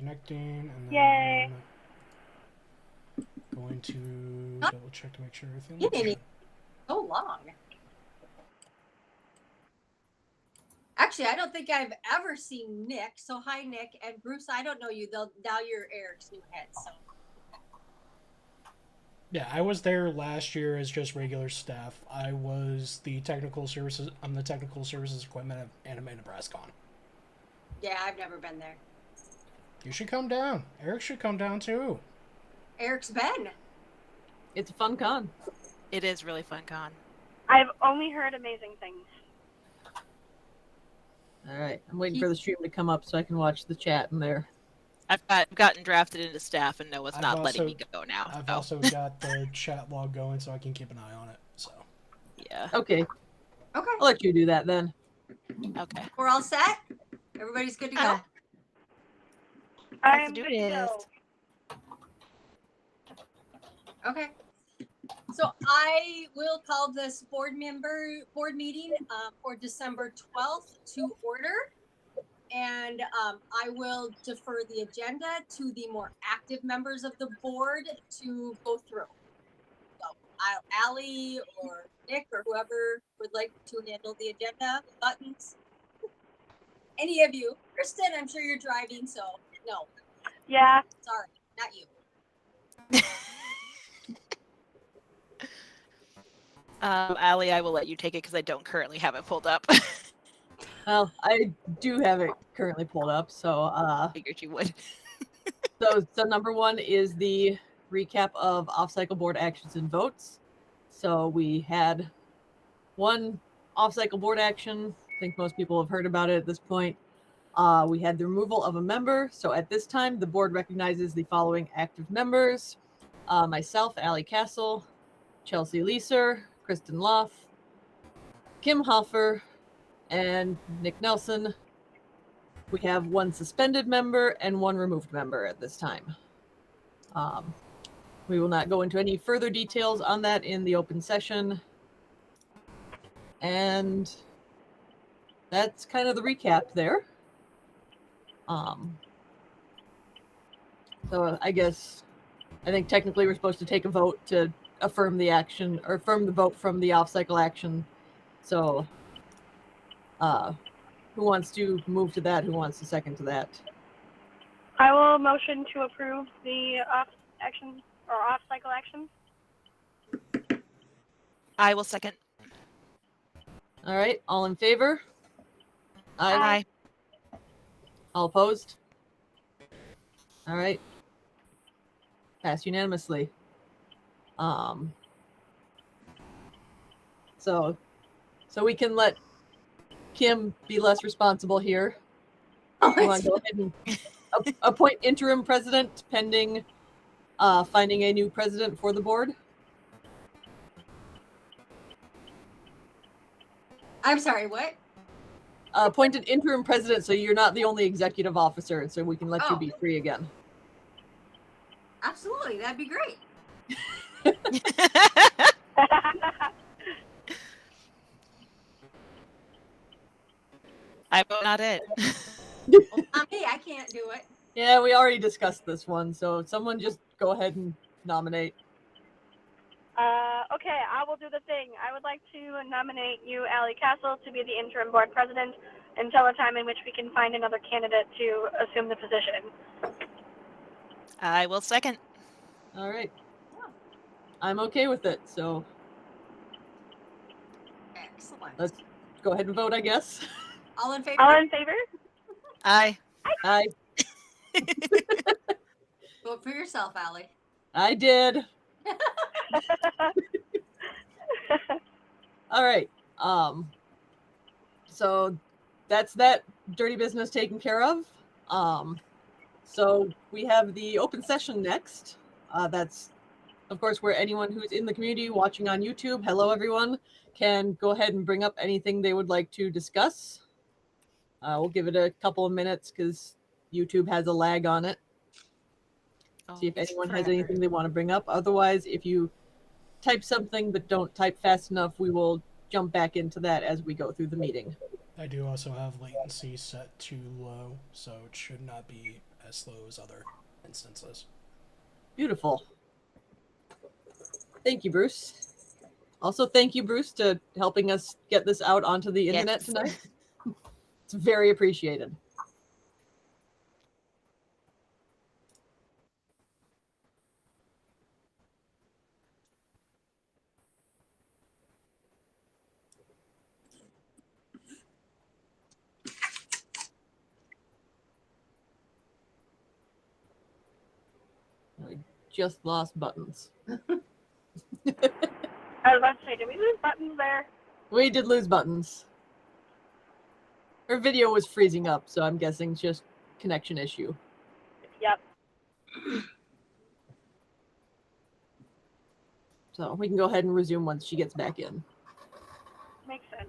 connecting, and then Yay. going to double check to make sure everything looks Yay. good. So long. Actually, I don't think I've ever seen Nick. So hi, Nick, and Bruce. I don't know you. Now you're Eric's new head. So Yeah, I was there last year as just regular staff. I was the technical services. I'm the technical services equipment of Anime Nebraska. yeah, I've never been there. You should come down. Eric should come down too. Eric's been. It's a fun con. It is really fun con. I've only heard amazing things. All right, I'm waiting for the stream to come up so I can watch the chat in there. I've gotten drafted into staff, and Noah's I've not also- letting me go now. I've so, also got the chat log going so I can keep an eye on it. So yeah. Okay, Okay, I'll let you do that then. Okay. we're all set. Everybody's good to go. I'm do good to this. go. Okay. So I will call this board meeting for December 12th to order. And I will defer the agenda to the more active members of the board to go through. So Allie or Nick or whoever would like to handle the agenda, buttons. Any of you. Kristen, I'm sure you're driving, so no. Yeah. Sorry, not you. Allie, I will let you take it because I don't currently have it pulled up. Well, I do have it currently pulled up, so Figured you would. so number one is the recap of off-cycle board actions and votes. So we had one off-cycle board action. I think most people have heard about it at this point. We had the removal of a member. So at this time, the board recognizes the following active members: myself, Allie Castle, Chelsea Leeser, Kristen Loff, Kim Hoffer, and Nick Nelson. We have one suspended member and one removed member at this time. We will not go into any further details on that in the open session. And that's kind of the recap there. So I think technically we're supposed to take a vote to affirm the action or affirm the vote from the off-cycle action. So who wants to move to that? Who wants to second to that? I will motion to approve the off-cycle action. I will second. All right, all in favor? Aye. All opposed? All right. Passed unanimously. So we can let Kim be less responsible here. You want to go ahead and appoint interim president pending finding a new president for the board? I'm sorry, what? Appoint an interim president so you're not the only executive officer, so we can let you be free again. Absolutely, that'd be great. I vote not it. Well, not me, I can't do it. Yeah, we already discussed this one, so someone just go ahead and nominate. Okay, I will do the thing. I would like to nominate you, Allie Castle, to be the interim board president until a time in which we can find another candidate to assume the position. I will second. All right. I'm okay with it, so Excellent. let's go ahead and vote, I guess. All in favor? All in favor? Aye. Aye. Vote for yourself, Allie. I did. All right. So that's that dirty business taken care of. So we have the open session next. That's, of course, where anyone who's in the community watching on YouTube, hello everyone, can go ahead and bring up anything they would like to discuss. We'll give it a couple of minutes because YouTube has a lag on it. See if anyone has anything they want to bring up. Otherwise, if you type something but don't type fast enough, we will jump back into that as we go through the meeting. I do also have latency set to low, so it should not be as slow as other instances. Beautiful. Thank you, Bruce. Also, thank you, Bruce, to helping us get this out onto the internet Yes. tonight. It's very appreciated. I just lost buttons. I was about to say, did we lose buttons there? We did lose buttons. Her video was freezing up, so I'm guessing it's just connection issue. Yep. So we can go ahead and resume once she gets back in. Makes sense.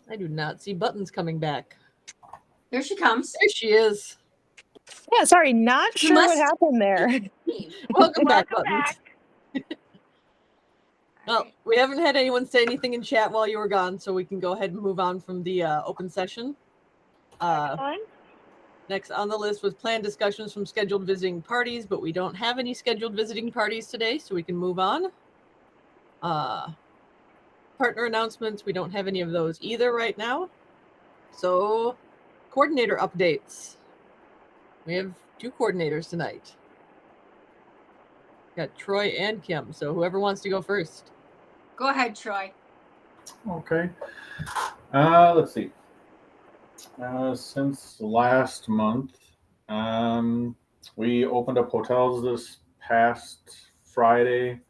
I do not see buttons coming back. There she comes. There she is. Yeah, sorry, not You sure what must- happened there. Welcome back, Welcome buttons. back. Well, we haven't had anyone say anything in chat while you were gone, so we can go ahead and move on from the open session. Excellent. Next on the list was planned discussions from scheduled visiting parties, but we don't have any scheduled visiting parties today, so we can move on. Partner announcements, we don't have any of those either right now. So, coordinator updates. We have 2 coordinators tonight. Got Troy and Kim, so whoever wants to go first. Go ahead, Troy. Okay. Let's see. Since last month, we opened up hotels this past Friday.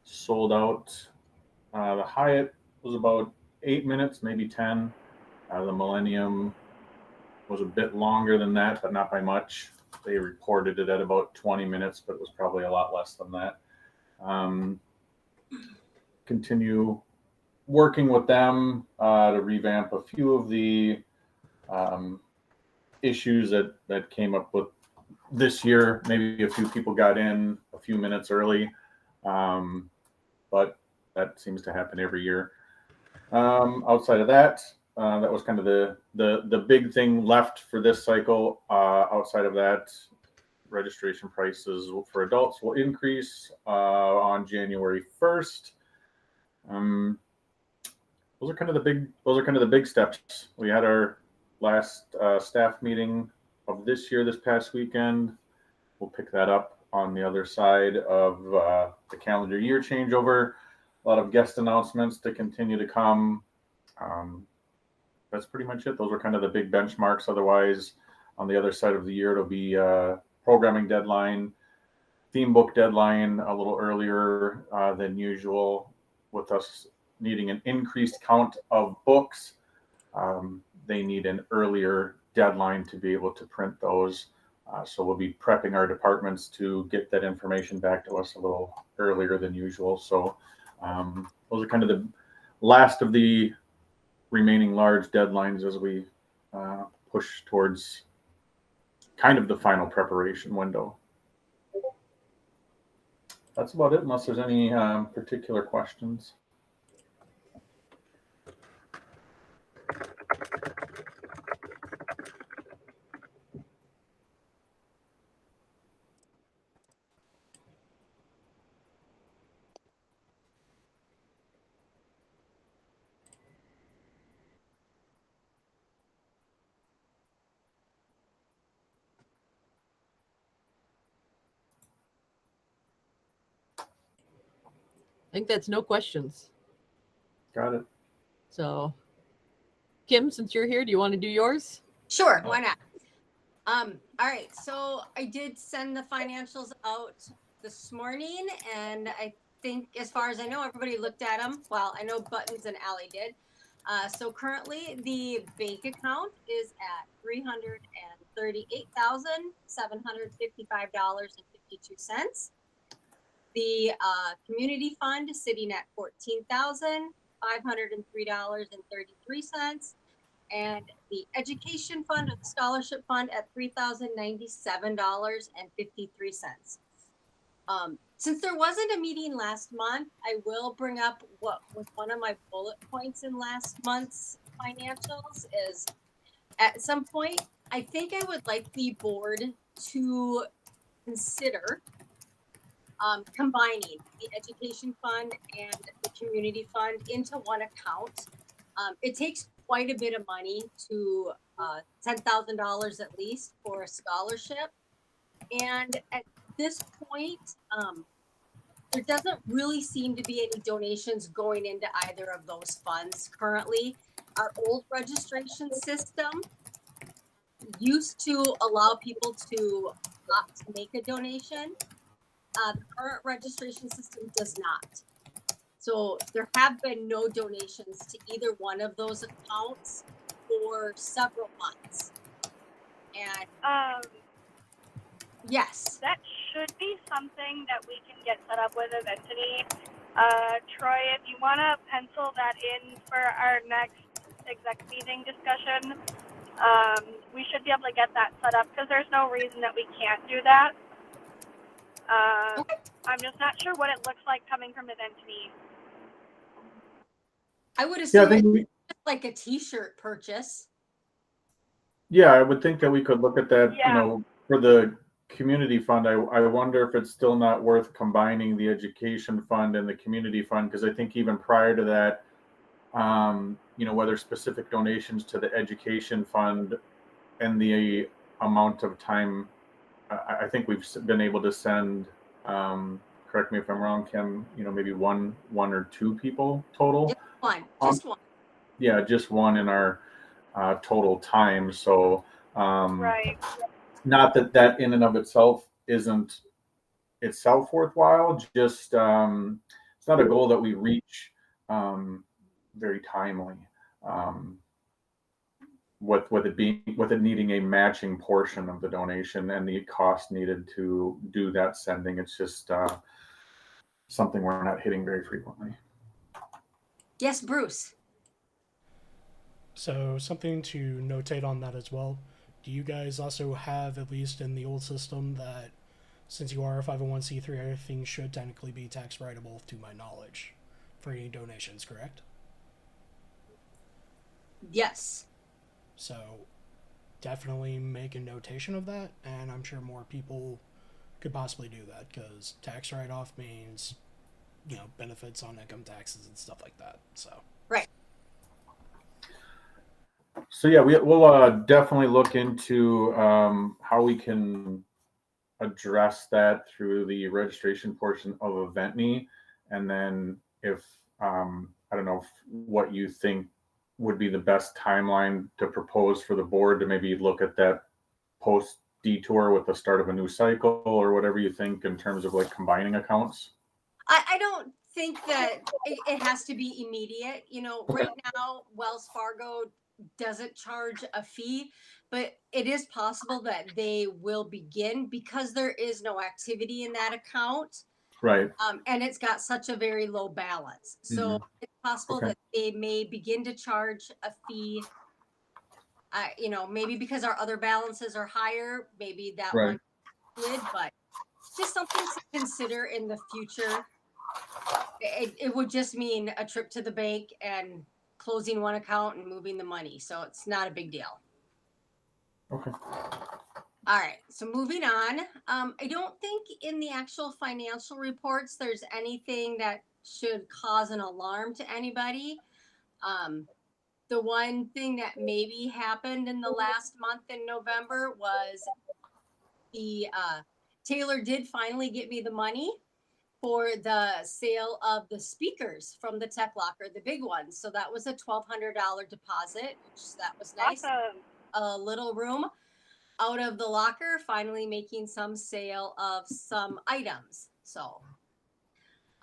Sold out. The Hyatt was about 8 minutes, maybe 10. The Millennium was a bit longer than that, but not by much. They reported it at about 20 minutes, but it was probably a lot less than that. Continue working with them to revamp a few of the issues that came up with this year. Maybe a few people got in a few minutes early, but that seems to happen every year. Outside of that, that was kind of the big thing left for this cycle. Outside of that, registration prices for adults will increase on January 1st. Those are kind of the big steps. We had our last staff meeting of this year this past weekend. We'll pick that up on the other side of the calendar year changeover. A lot of guest announcements to continue to come. That's pretty much it. Those are kind of the big benchmarks. Otherwise, on the other side of the year, it'll be programming deadline, theme book deadline a little earlier than usual, with us needing an increased count of books. They need an earlier deadline to be able to print those. So we'll be prepping our departments to get that information back to us a little earlier than usual. So those are kind of the last of the remaining large deadlines as we push towards kind of the final preparation window. That's about it, unless there's any particular questions. I think that's no questions. Got it. So, Kim, since you're here, do you want to do yours? Sure, why not? All right, so I did send the financials out this morning, and I think, as far as I know, everybody looked at them. Well, I know Buttons and Allie did. So currently, the bank account is at $338,755.52. The community fund is sitting at $14,503.33. And the education fund or the scholarship fund at $3,097.53. Since there wasn't a meeting last month, I will bring up what was one of my bullet points in last month's financials is at some point, I think I would like the board to consider combining the education fund and the community fund into one account. It takes quite a bit of money to $10,000 at least for a scholarship. And at this point, there doesn't really seem to be any donations going into either of those funds currently. Our old registration system used to allow people to opt to make a donation. The current registration system does not. So there have been no donations to either one of those accounts for several months. And yes, That should be something that we can get set up with eventually. Troy, if you want to pencil that in for our next exec meeting discussion, we should be able to get that set up because there's no reason that we can't do that. Okay. I'm just not sure what it looks like coming from Eventity. I would Yeah, assume I think it's we, like a t-shirt purchase. yeah, I would think that we could look at that, Yeah. you know, for the community fund. I wonder if it's still not worth combining the education fund and the community fund, because I think even prior to that, you know, whether specific donations to the education fund and the amount of time, I think we've been able to send, correct me if I'm wrong, Kim, you know, maybe one or two people total. Just one. Yeah, just one in our total time. So, Right. not that in and of itself isn't itself worthwhile. Just it's not a goal that we reach very timely. With it needing a matching portion of the donation and the cost needed to do that sending, it's just something we're not hitting very frequently. Yes, Bruce. So something to notate on that as well. Do you guys also have, at least in the old system, that since you are a 501c3, everything should technically be tax writable, to my knowledge, for any donations, correct? Yes. So definitely make a notation of that, and I'm sure more people could possibly do that, because tax write-off means, you know, benefits on income taxes and stuff like that. So Right. So yeah, we'll definitely look into how we can address that through the registration portion of EventMe, and then if I don't know what you think would be the best timeline to propose for the board to maybe look at that post detour with the start of a new cycle, or whatever you think in terms of like combining accounts. I don't think that it has to be immediate. You know, right now, Wells Fargo doesn't charge a fee, but it is possible that they will begin because there is no activity in that account. Right. And it's got such a very low balance. So it's possible Okay. that they may begin to charge a fee. You know, maybe because our other balances are higher, maybe that Right. one slid, but just something to consider in the future. It would just mean a trip to the bank and closing one account and moving the money. So it's not a big deal. Okay. All right, so moving on. I don't think in the actual financial reports there's anything that should cause an alarm to anybody. The one thing that maybe happened in the last month in November was the Taylor did finally get me the money for the sale of the speakers from the Tech Locker, the big ones. So that was a $1,200 deposit, which that was nice. Awesome. A little room out of the locker, finally making some sale of some items. So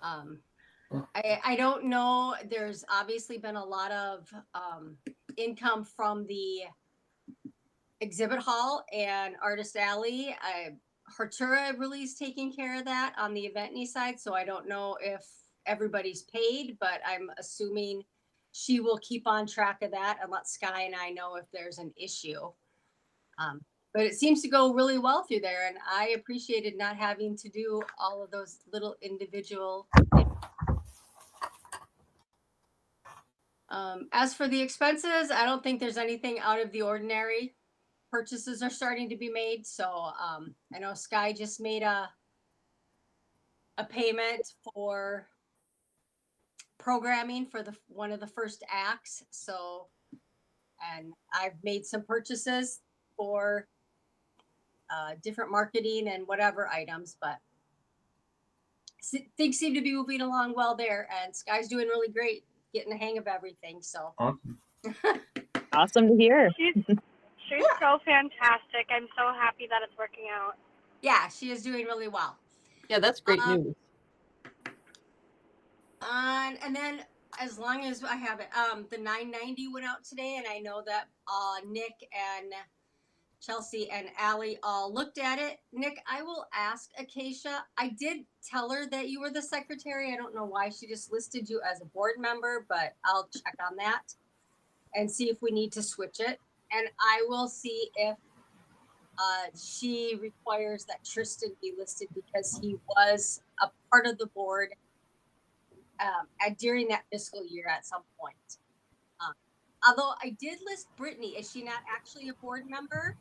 I don't know. There's obviously been a lot of income from the exhibit hall and Artist Alley. Hertura really is taking care of that on the Eventney side. So I don't know if everybody's paid, but I'm assuming she will keep on track of that and let Sky and I know if there's an issue. But it seems to go really well through there, and I appreciated not having to do all of those little individual. As for the expenses, I don't think there's anything out of the ordinary. Purchases are starting to be made, so I know Sky just made a payment for programming for one of the first acts. So, and I've made some purchases for different marketing and whatever items, but things seem to be moving along well there, and Sky's doing really great, getting the hang of everything. So Awesome. Awesome to hear. She's so fantastic. I'm so happy that it's working out. yeah, she is doing really well. Yeah, that's great news. And then as long as I have it, the 990 went out today, and I know that Nick and Chelsea and Allie all looked at it. Nick, I will ask Acacia. I did tell her that you were the secretary. I don't know why she just listed you as a board member, but I'll check on that and see if we need to switch it. And I will see if she requires that Tristan be listed because he was a part of the board during that fiscal year at some point. Although I did list Brittany, is she not actually a board member?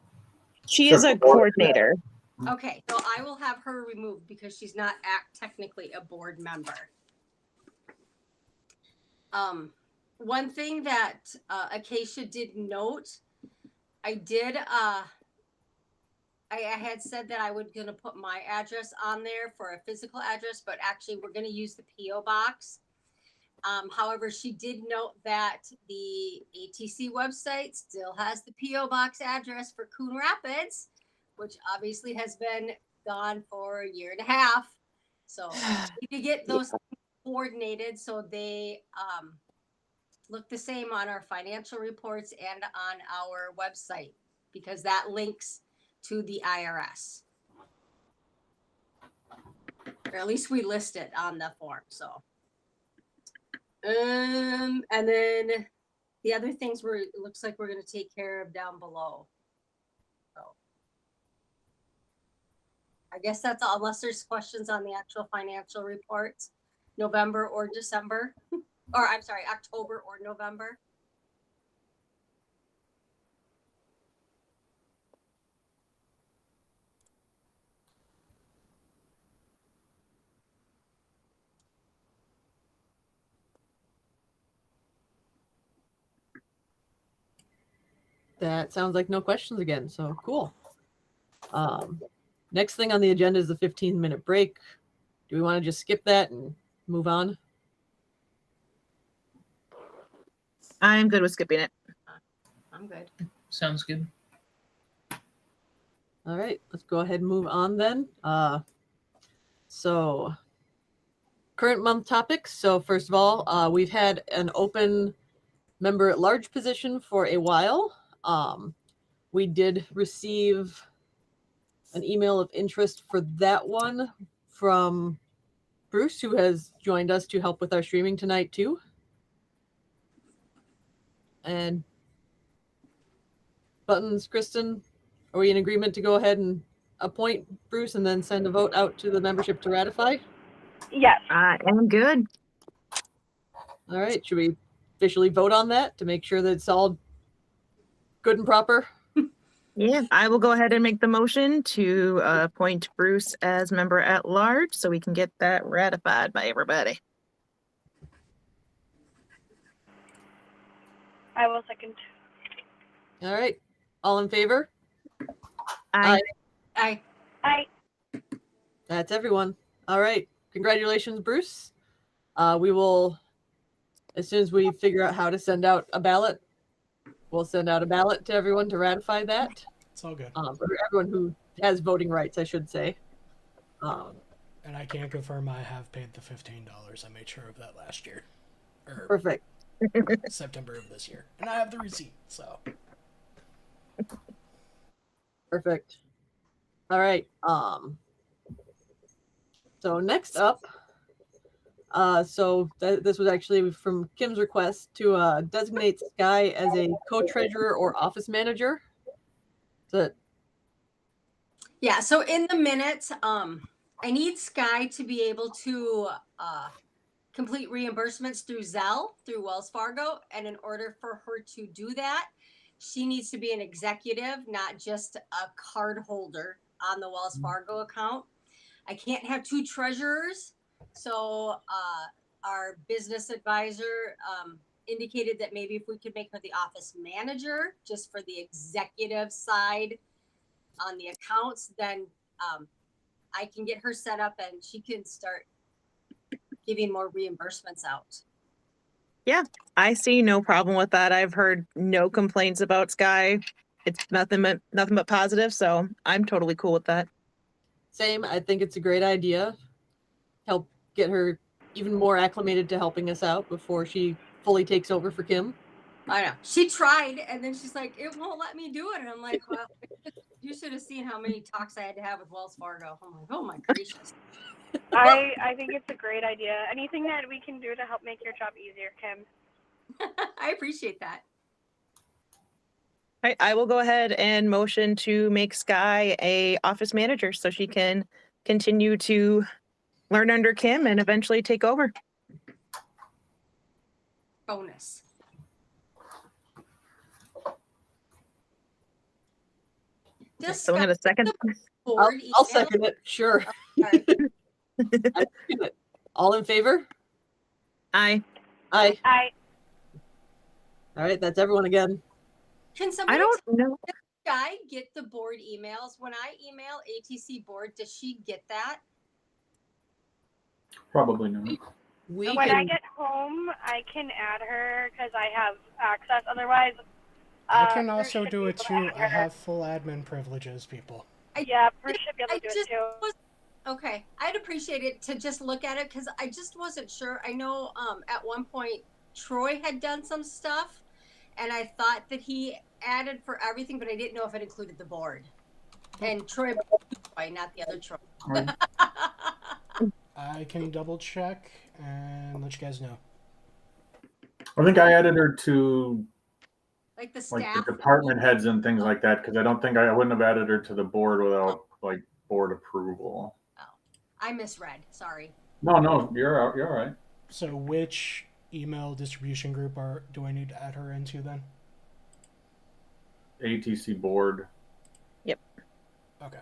She is a coordinator. Okay, so I will have her removed because she's not technically a board member. One thing that Acacia did note, I had said that I was going to put my address on there for a physical address, but actually we're going to use the P.O. box. However, she did note that the ATC website still has the P.O. box address for Coon Rapids, which obviously has been gone for a year and a half. So we need to get those coordinated so they look the same on our financial reports and on our website, because that links to the IRS. Or at least we list it on the form. So. And then the other things it looks like we're going to take care of down below. So I guess that's all, unless there's questions on the actual financial reports, November or December, or I'm sorry, October or November. That sounds like no questions again. So cool. Next thing on the agenda is the 15-minute break. Do we want to just skip that and move on? I'm good with skipping it. I'm good. Sounds good. All right, let's go ahead and move on then. So current month topics. So first of all, we've had an open member at large position for a while. We did receive an email of interest for that one from Bruce, who has joined us to help with our streaming tonight too. And Buttons, Kristen, are we in agreement to go ahead and appoint Bruce and then send a vote out to the membership to ratify? Yes. I am good. All right, should we officially vote on that to make sure that it's all good and proper? Yeah, I will go ahead and make the motion to appoint Bruce as member at large so we can get that ratified by everybody. I will second. All right, all in favor? I I I That's everyone. All right, congratulations, Bruce. We will, as soon as we figure out how to send out a ballot, we'll send out a ballot to everyone to ratify that. It's all good. For everyone who has voting rights, I should say. And I can confirm I have paid the $15. I made sure of that last year. Or Perfect. September of this year. And I have the receipt, so. Perfect. All right. So next up, this was actually from Kim's request to designate Sky as a co-treasurer or office manager. So, Yeah, so in the minutes, I need Sky to be able to complete reimbursements through Zelle, through Wells Fargo. And in order for her to do that, she needs to be an executive, not just a card holder on the Wells Fargo account. I can't have two treasurers. So our business advisor indicated that maybe if we could make her the office manager, just for the executive side on the accounts, then I can get her set up and she can start giving more reimbursements out. Yeah, I see no problem with that. I've heard no complaints about Sky. It's nothing but positive, so I'm totally cool with that. same. I think it's a great idea. Help get her even more acclimated to helping us out before she fully takes over for Kim. I know. She tried and then she's like, it won't let me do it. And I'm like, well, you should have seen how many talks I had to have with Wells Fargo. I'm like, oh my gracious. I think it's a great idea. Anything that we can do to help make your job easier, Kim. I appreciate that. All right, I will go ahead and motion to make Sky a office manager so she can continue to learn under Kim and eventually take over. Bonus. Just So I'm gonna second. board I'll email. second it. Sure. Sorry. All in favor? Aye. Aye. I All right, that's everyone again. Can somebody I don't know. Sky get the board emails? When I email ATC Board, does she get that? Probably not. We when I can, get home, I can add her because I have access. Otherwise, I can Bruce also should do be it able to too. add I her. have full admin privileges, people. Yeah, Bruce should be able I to do just it too. was okay. I'd appreciate it to just look at it because I just wasn't sure. I know at one point Troy had done some stuff, and I thought that he added for everything, but I didn't know if it included the board. And Troy, not the other Troy. Right. I can double check and let you guys know. I think I added her to Like the like staff. the department heads and things like that because I don't think I wouldn't have added her to the board without like board approval. I misread. Sorry. No, you're all right. So which email distribution group do I need to add her into then? ATC board. Okay.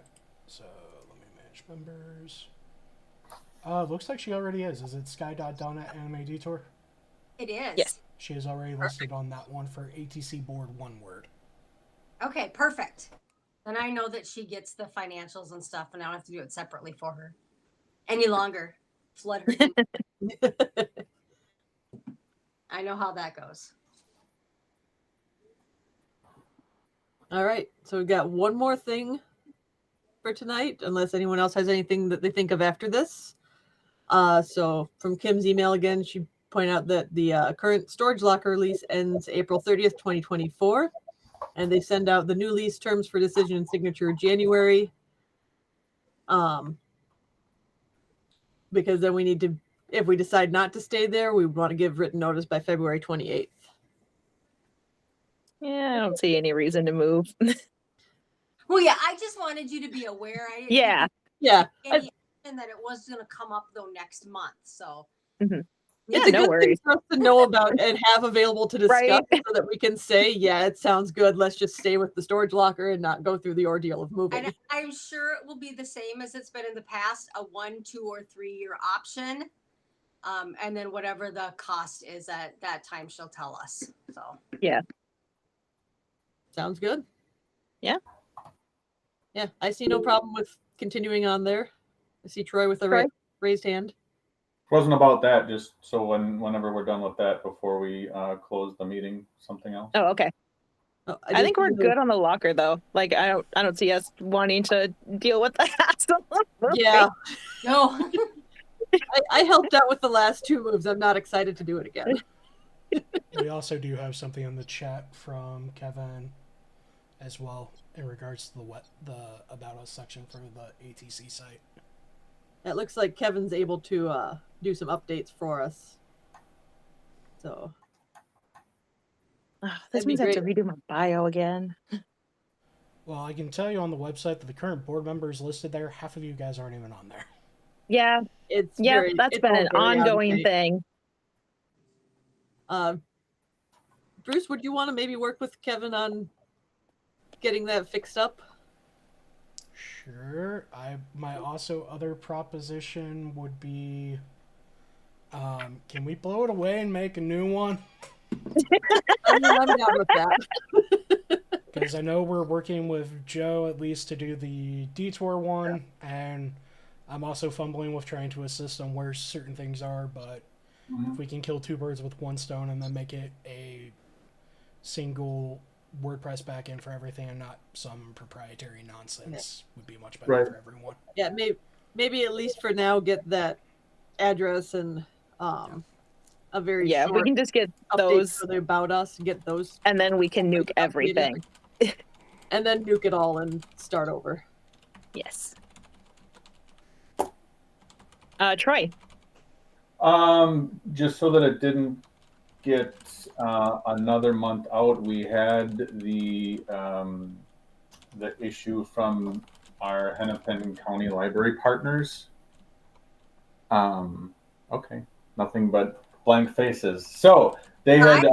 So let me manage members. Looks like she already is. Is it sky.donna@anime-detour? It is. Yes. She is already listed on that one for ATC Board, one word. Okay, perfect. Then I know that she gets the financials and stuff, and I don't have to do it separately for her any longer. Flood her. I know how that goes. all right, so we've got one more thing for tonight, unless anyone else has anything that they think of after this. So from Kim's email again, she point out that the current storage locker lease ends April 30th, 2024, and they send out the new lease terms for decision and signature January. Because then we need to, if we decide not to stay there, we want to give written notice by February 28th. Yeah, I don't see any reason to move. Well, yeah, I just wanted you to be aware. I didn't Yeah. Yeah. any and that it was going to come up though next month. So Mhm. It's Yeah, a no good worries. thing for us to know about and have available to discuss Right. so that we can say, yeah, it sounds good. Let's just stay with the storage locker and not go through the ordeal of moving. and I'm sure it will be the same as it's been in the past, a 1, 2, or 3 year option. And then whatever the cost is at that time, she'll tell us. So Sounds good. Yeah. Yeah, I see no problem with continuing on there. I see Troy with a Troy? raised hand. Wasn't about that, just so whenever we're done with that, before we close the meeting, something else. Oh, okay. Oh, I think we're good on the locker though. Like I don't see us wanting to deal with the hassle. Yeah, no. I helped out with the last 2 moves. I'm not excited to do it again. We also do have something in the chat from Kevin as well in regards to the About Us section for the ATC site. It looks like Kevin's able to do some updates for us. So This That'd be means I have to great. redo my bio again. Well, I can tell you on the website that the current board members listed there, half of you guys aren't even on there. Yeah, it's yeah, very, that's it's been all an very out of ongoing date. thing. Bruce, would you want to maybe work with Kevin on getting that fixed up? Sure. My also other proposition would be, can we blow it away and make a new one? I mean, I'm down with that. Because I know we're working with Joe at least to do the detour one, and I'm also fumbling with trying to assist on where certain things are, but if we can kill 2 birds with 1 stone and then make it a single WordPress backend for everything and not some proprietary nonsense, would be much better Right. for everyone. Yeah, maybe at least for now get that address and a very Yeah, we short can just get update those, for the About Us and get those, and then we can nuke updated. everything. and then nuke it all and start over. Yes. Troy. Just so that it didn't get another month out, we had the issue from our Hennepin County Library partners. Okay, nothing but blank faces. So they had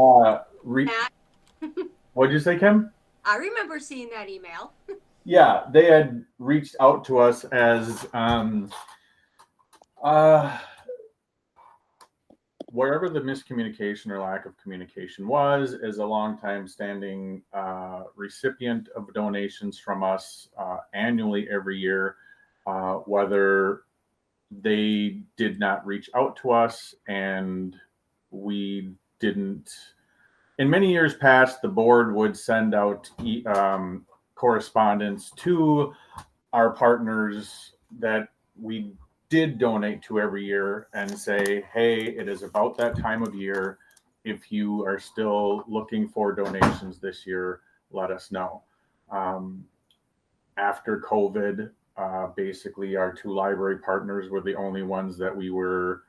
what'd you say, Kim? I remember seeing that email. Yeah, they had reached out to us as wherever the miscommunication or lack of communication was, as a long-time standing recipient of donations from us annually every year, whether they did not reach out to us and we didn't. In many years past, the board would send out correspondence to our partners that we did donate to every year and say, hey, it is about that time of year. If you are still looking for donations this year, let us know. After COVID, basically our 2 library partners were the only ones that we were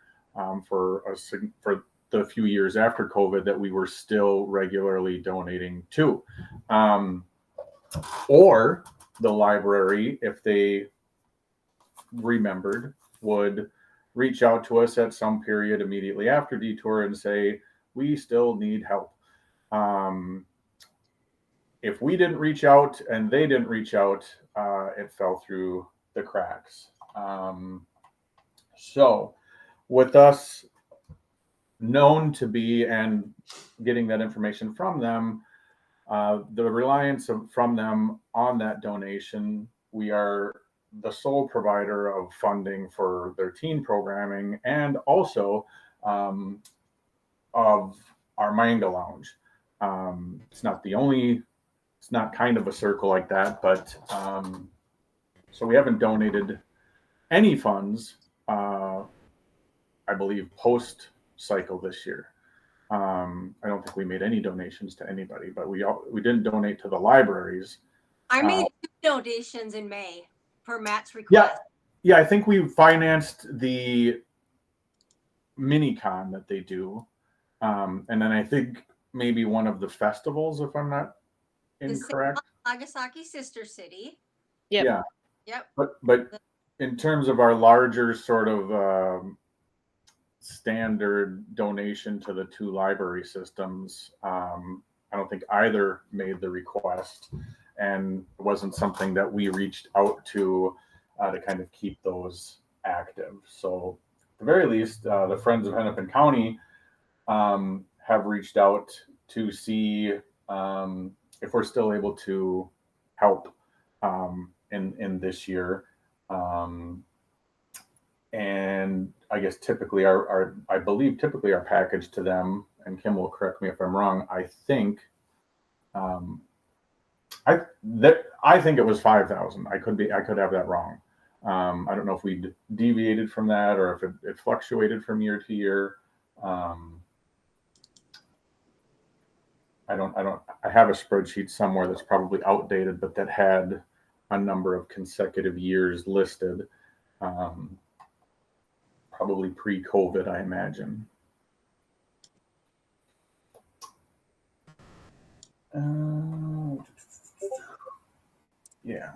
for the few years after COVID that we were still regularly donating to. Or the library, if they remembered, would reach out to us at some period immediately after detour and say, we still need help. If we didn't reach out and they didn't reach out, it fell through the cracks. So with us known to be and getting that information from them, the reliance from them on that donation, we are the sole provider of funding for their teen programming and also of our manga lounge. It's not the only, it's not kind of a circle like that, but so we haven't donated any funds, I believe, post cycle this year. I don't think we made any donations to anybody, but we didn't donate to the libraries. I made 2 donations in May per Matt's Yeah, request. yeah. I think we financed the mini con that they do, and then I think maybe one of the festivals, if I'm not incorrect. Nagasaki Sister City. Yep. Yeah, Yep. but in terms of our larger sort of standard donation to the 2 library systems, I don't think either made the request, and it wasn't something that we reached out to kind of keep those active. So at the very least, the Friends of Hennepin County have reached out to see if we're still able to help in this year. And I guess typically I believe our package to them, and Kim will correct me if I'm wrong, I think I think it was 5,000. I could have that wrong. I don't know if we deviated from that or if it fluctuated from year to year. I have a spreadsheet somewhere that's probably outdated, but that had a number of consecutive years listed. Probably pre-COVID, I imagine. Yeah.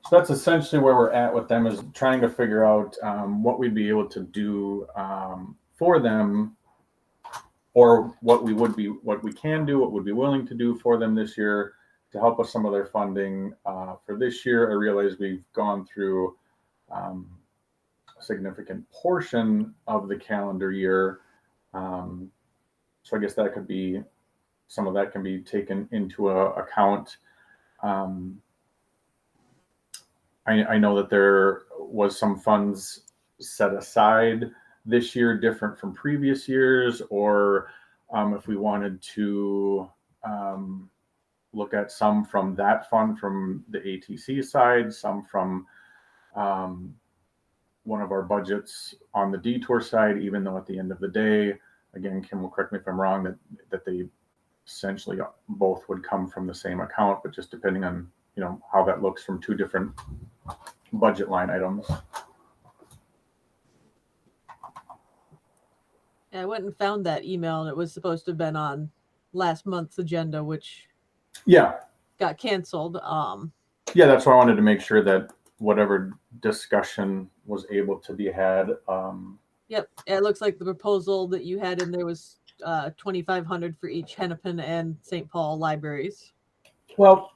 So that's essentially where we're at with them, is trying to figure out what we'd be able to do for them, or what we can do, what would be willing to do for them this year to help with some of their funding. For this year, I realize we've gone through a significant portion of the calendar year. So I guess that could be, some of that can be taken into account. I know that there was some funds set aside this year, different from previous years, or if we wanted to look at some from that fund from the ATC side, some from one of our budgets on the detour side, even though at the end of the day, again, Kim will correct me if I'm wrong, that they essentially both would come from the same account, but just depending on, you know, how that looks from 2 different budget line items. Yeah, I went and found that email, and it was supposed to have been on last month's agenda, which got canceled. Yeah, that's why I wanted to make sure that whatever discussion was able to be had. Yep, it looks like the proposal that you had in there was $2,500 for each Hennepin and St. Paul libraries. Well,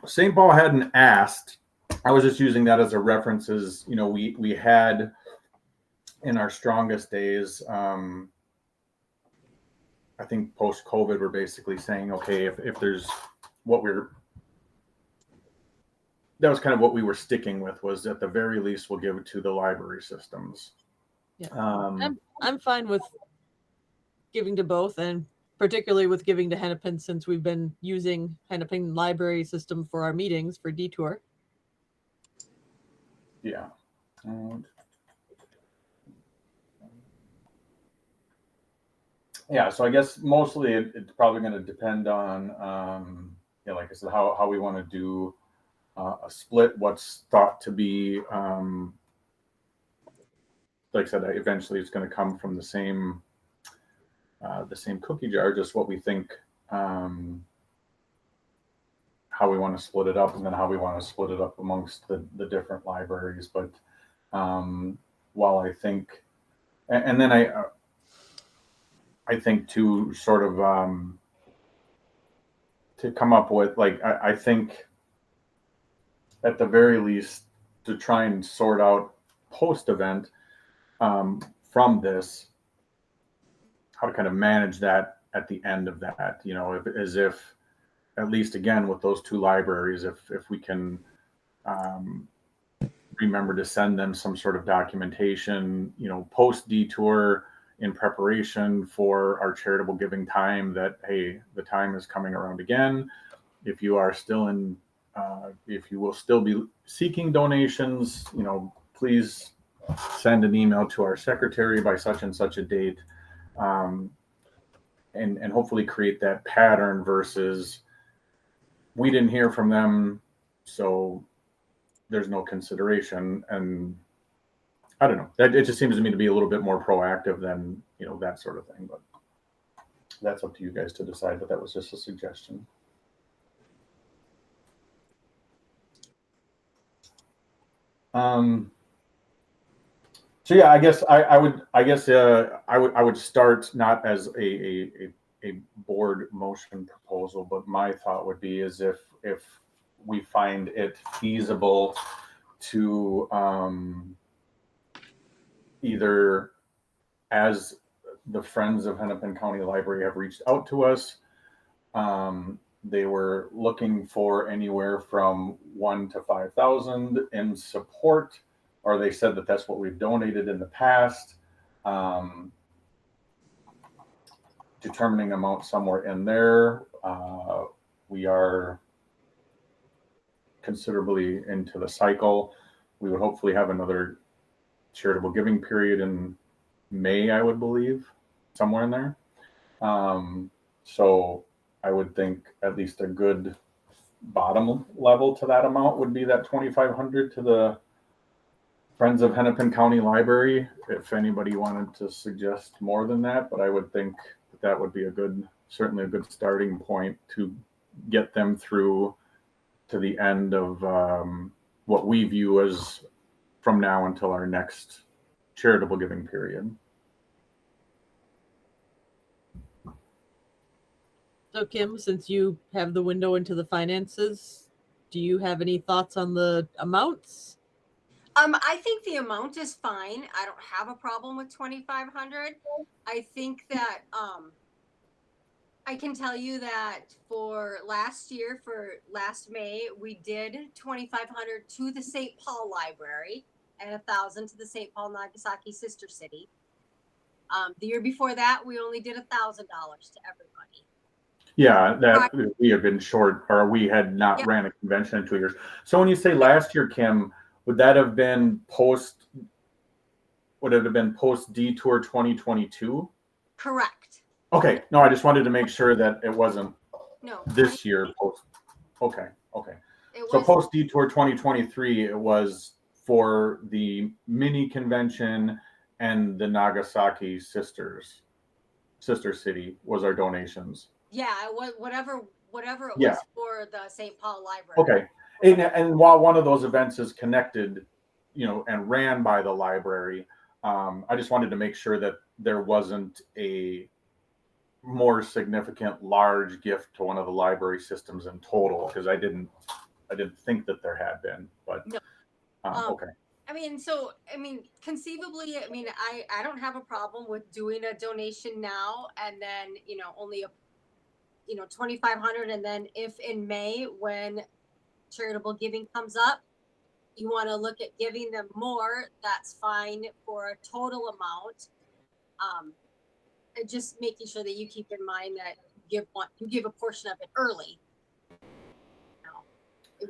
St. Paul hadn't asked. I was just using that as a reference. As you know, we had in our strongest days, I think post-COVID, we're basically saying, okay, if there's that was kind of what we were sticking with, was at the very least we'll give it to the library systems. Yeah. I'm fine with giving to both, and particularly with giving to Hennepin, since we've been using Hennepin library system for our meetings for Detour. Yeah. Yeah, so I guess mostly it's probably going to depend on, like I said, how we want to do a split. What's thought to be, like I said, eventually it's going to come from the same cookie jar. Just what we think, how we want to split it up, and then how we want to split it up amongst the different libraries. But while I think, and then I think to sort of to come up with, like, I think at the very least to try and sort out post-event from this, how to kind of manage that at the end of that, you know, as if at least again with those 2 libraries, if we can remember to send them some sort of documentation, you know, post detour, in preparation for our charitable giving time, that, hey, the time is coming around again. If you are still in if you will still be seeking donations, please send an email to our secretary by such and such a date, and hopefully create that pattern versus we didn't hear from them, so there's no consideration. And I don't know, that it just seems to me to be a little bit more proactive than that sort of thing. But that's up to you guys to decide. But that was just a suggestion. So yeah, I guess I would start not as a board motion proposal, but my thought would be is if we find it feasible to either, as the Friends of Hennepin County Library have reached out to us, they were looking for anywhere from $1,000 to $5,000 in support, or they said that that's what we've donated in the past. Determining amount somewhere in there. We are considerably into the cycle. We would hopefully have another charitable giving period in May, I would believe, somewhere in there. So I would think at least a good bottom level to that amount would be that $2,500 to the Friends of Hennepin County Library. If anybody wanted to suggest more than that, but I would think that would be certainly a good starting point to get them through to the end of what we view as from now until our next charitable giving period. So Kim, since you have the window into the finances, do you have any thoughts on the amounts? I think the amount is fine. I don't have a problem with 2,500. I think that I can tell you that for last May, we did 2,500 to the St. Paul Library and 1,000 to the St. Paul Nagasaki sister city. The year before that, we only did $1,000 to everybody. Yeah, that we have been short, or we had not ran a convention in 2 years. So when you say last year, Kim, would that have been post? Would it have been post Detour 2022? Correct. Okay, no, I just wanted to make sure that it wasn't this year. Post. Okay. So post Detour 2023, it was for the mini convention and the Nagasaki sister city was our donations. Yeah, whatever it was for the St. Paul Library. Okay. And while one of those events is connected, and ran by the library, I just wanted to make sure that there wasn't a more significant large gift to one of the library systems in total, because I didn't think that there had been, but no. Okay. Conceivably, I don't have a problem with doing a donation now and then, only 2,500. And then if in May, when charitable giving comes up, you want to look at giving them more, that's fine for a total amount. Just making sure that you keep in mind that you give a portion of it early.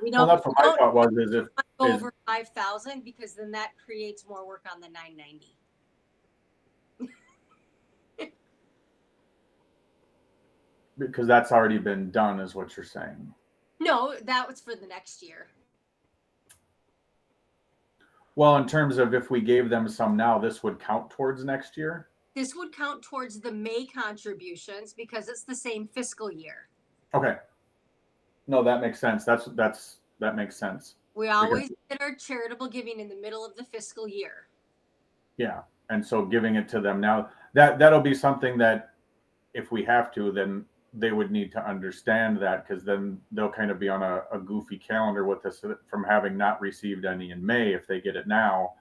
We don't. Well, that's what my thought was. Is if over 5,000, because then that creates more work on the 990. Because that's already been done, is what you're saying. No, that was for the next year. Well, in terms of if we gave them some now, this would count towards next year? This would count towards the May contributions because it's the same fiscal year. Okay. No, that makes sense. That makes sense. We always did our charitable giving in the middle of the fiscal year. Yeah. And so giving it to them now, that'll be something that if we have to, then they would need to understand that, because then they'll kind of be on a goofy calendar with us from having not received any in May. If they get it now,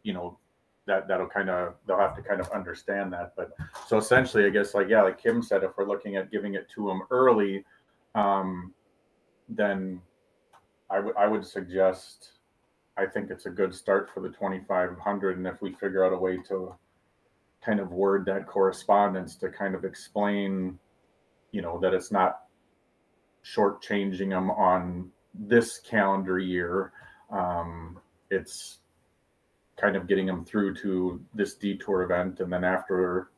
they'll have to kind of understand that. But so essentially, I guess, like Kim said, if we're looking at giving it to them early, then I would suggest, I think it's a good start for the 2,500. And if we figure out a way to kind of word that correspondence to kind of explain, that it's not shortchanging them on this calendar year. It's kind of getting them through to this detour event, and then after,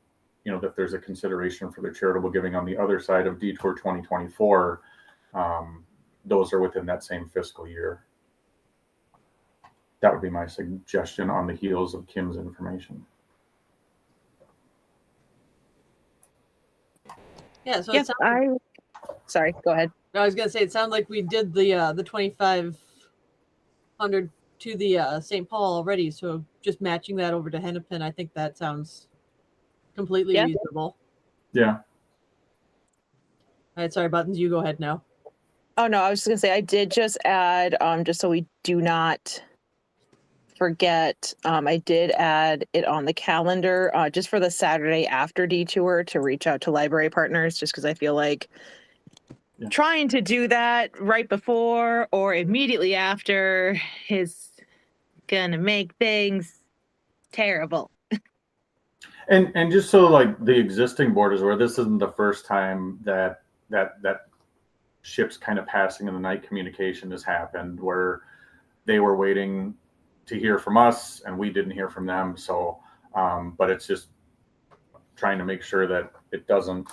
that there's a consideration for the charitable giving on the other side of detour 2024. Those are within that same fiscal year. That would be my suggestion on the heels of Kim's information. Yeah, so Yes, sorry, go ahead. I was gonna say it sounded like we did the 2,500 to the St. Paul already, so just matching that over to Hennepin, I think that sounds completely reasonable. Yeah. All right, sorry, Buttons, you go ahead now. Oh no, I was just gonna say I did just add, just so we do not forget, I did add it on the calendar just for the Saturday after detour to reach out to library partners, just because I feel like trying to do that right before or immediately after is gonna make things terrible. And just so like the existing board is aware, this isn't the first time that ship's kind of passing in the night communication has happened, where they were waiting to hear from us and we didn't hear from them. So, but it's just trying to make sure that it doesn't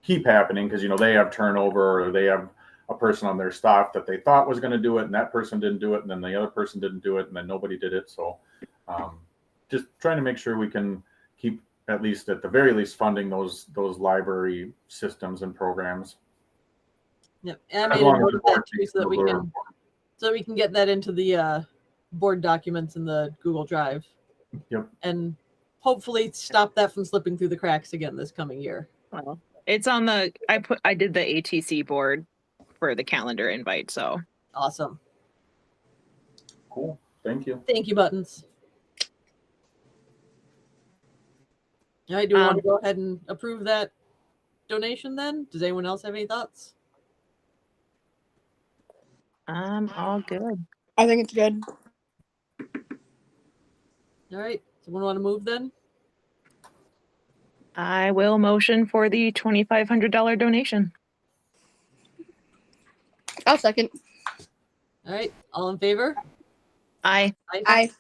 keep happening, because they have turnover, or they have a person on their staff that they thought was going to do it, and that person didn't do it, and then the other person didn't do it, and then nobody did it. So, just trying to make sure we can keep, at the very least, funding those library systems and programs. Yep, and I made a note of that too, so that we can get that into the board documents in the Google Drive. Yep. And hopefully stop that from slipping through the cracks again this coming year. Well, it's on I did the ATC board for the calendar invite, so awesome. Cool. Thank you. Thank you, Buttons. All right, do we want to go ahead and approve that donation then? Does anyone else have any thoughts? All good. I think it's good. All right, someone want to move then? I will motion for the $2,500 donation. I'll second. All right, all in favor? Aye. Aye.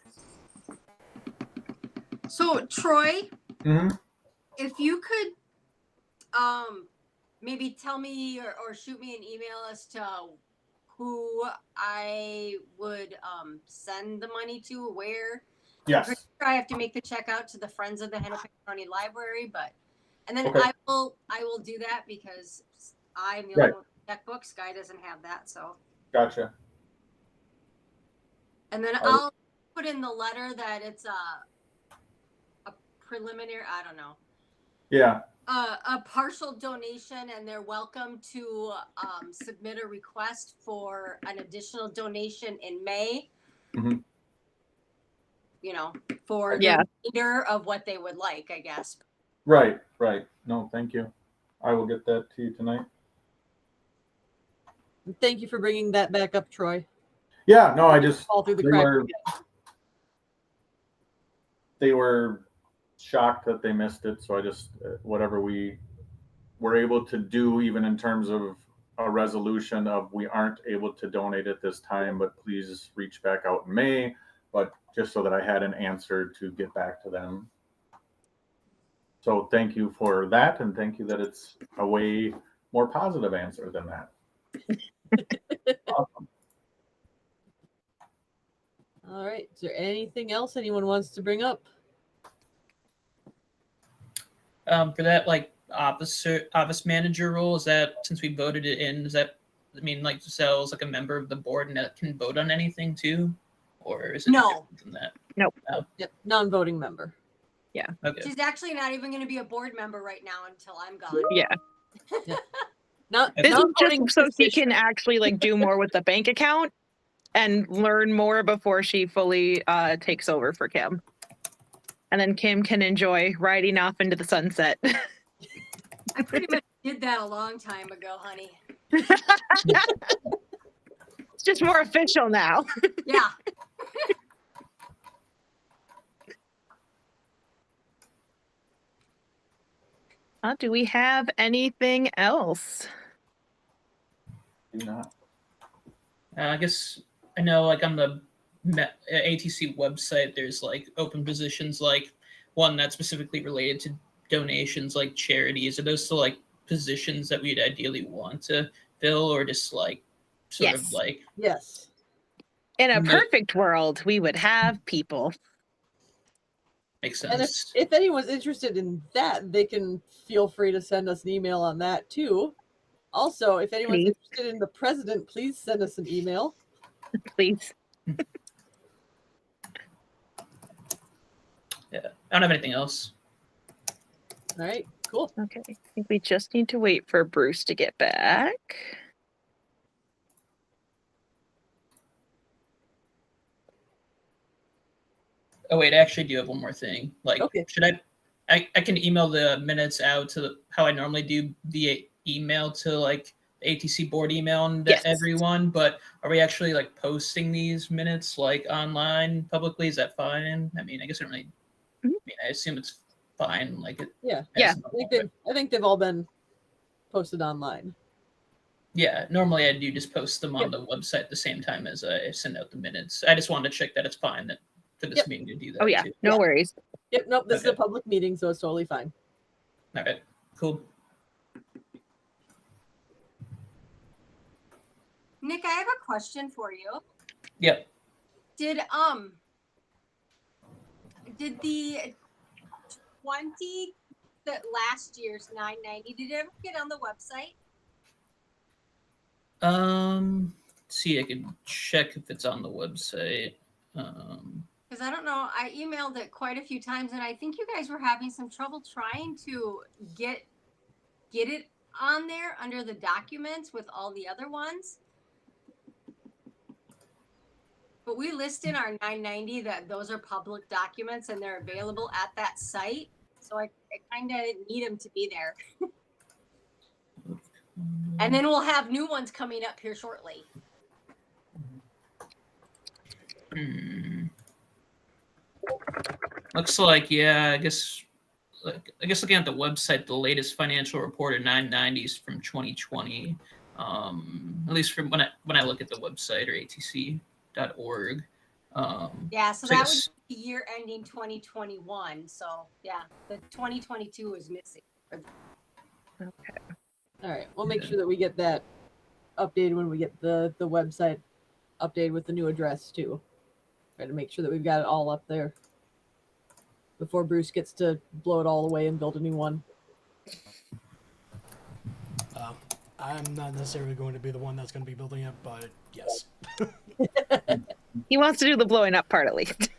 So Troy, Mm-hmm. if you could maybe tell me or shoot me an email as to who I would send the money to, where. Yes. I'm sure I have to make the check out to the Friends of the Hennepin County Library, and then Okay. I will do that because I'm the only one with checkbook. Sky doesn't have that, so. Gotcha. And then I'll put in the letter that it's a preliminary, I don't know. Yeah. A partial donation, and they're welcome to submit a request for an additional donation in May. Mm-hmm. For the remainder of what they would like, I guess. Right. No, thank you. I will get that to you tonight. Thank you for bringing that back up, Troy. Yeah, no, I just Fall through the cracks. They were shocked that they missed it, so I just whatever we were able to do, even in terms of a resolution of we aren't able to donate at this time, but please reach back out in May, but just so that I had an answer to get back to them. So thank you for that, and thank you that it's a way more positive answer than that. Awesome. All right, is there anything else anyone wants to bring up? For that, office manager role, is that, since we voted it in, does that mean Giselle's a member of the board and that can vote on anything too? Or is it No. different than that? Nope. Oh, Yep, non-voting member. okay. She's actually not even going to be a board member right now until I'm gone. Yeah. Not, This is non-voting just so she position. can actually do more with the bank account and learn more before she fully takes over for Kim. And then Kim can enjoy riding off into the sunset. I pretty much did that a long time ago, honey. It's just more official now. Yeah. Do we have anything else? Do not. I guess I know, like on the ATC website, there's like open positions, like one that's specifically related to donations, like charities. Are those still like positions that we'd ideally want to fill, or just like sort of Yes. like Yes. In a No. perfect world, we would have people. makes And sense? if anyone's interested in that, they can feel free to send us an email on that too. Also, if anyone's Please. interested in the president, please send us an email. Please. Yeah, I don't have anything else. All right, cool. Okay. I think we just need to wait for Bruce to get back. Oh wait, I actually do have one more thing. Like, Okay. should I can email the minutes out to how I normally do via email to like the ATC board email and Yes. everyone, but are we actually like posting these minutes like online publicly? Is that fine? I mean, I guess I don't really. I mean, I assume it's fine. Like it. Yeah. Yeah. I think they've all been posted online. Yeah, normally I do just post them on the website at the same time as I send out the minutes. I just wanted to check that it's fine that for this meeting to do that. Oh yeah, too. no worries. Yep. Nope. This is a Okay. public meeting, so it's totally fine. All right, cool. Nick, I have a question for you. Yep. Did the 20 that last year's 990 did it ever get on the website? See, I can check if it's on the website. Because I don't know, I emailed it quite a few times, and I think you guys were having some trouble trying to get it on there under the documents with all the other ones. But we list in our 990 that those are public documents and they're available at that site. So I kind of need them to be there. And then we'll have new ones coming up here shortly. Looks like, yeah, I guess looking at the website, the latest financial report of 990s from 2020. At least from when I look at the website or atc.org. Yeah, so So I that guess- would be year ending 2021. So yeah, the 2022 is missing. Okay. All right. We'll make sure that we get that updated when we get the website updated with the new address too. Try to make sure that we've got it all up there before Bruce gets to blow it all away and build a new one. I'm not necessarily going to be the one that's going to be building it, but yes. He wants to do the blowing up part at least.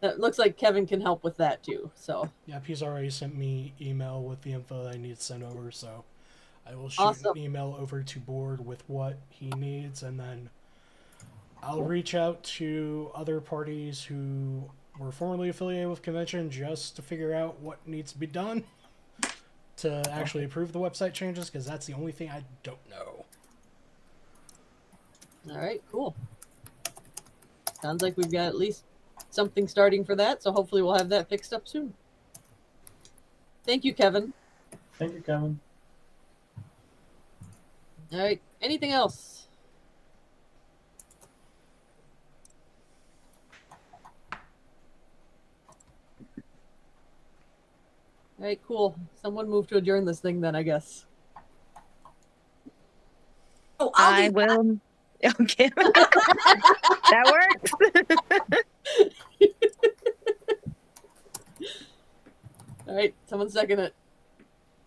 It looks like Kevin can help with that too. So Yep, he's already sent me email with the info that I need to send over, so I will shoot Awesome. an email over to board with what he needs, and then I'll reach out to other parties who were formerly affiliated with convention just to figure out what needs to be done to actually approve the website changes, because that's the only thing I don't know. all right, cool. Sounds like we've got at least something starting for that. So hopefully we'll have that fixed up soon. Thank you, Kevin. Thank you, Kevin. All right. Anything else? All right, cool. Someone move to adjourn this thing then, I guess. Oh, I will. Okay. That works. All right, someone second it.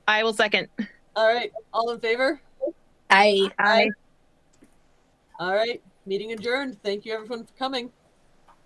I will second. All right, all in favor? I. All right, meeting adjourned. Thank you everyone for coming.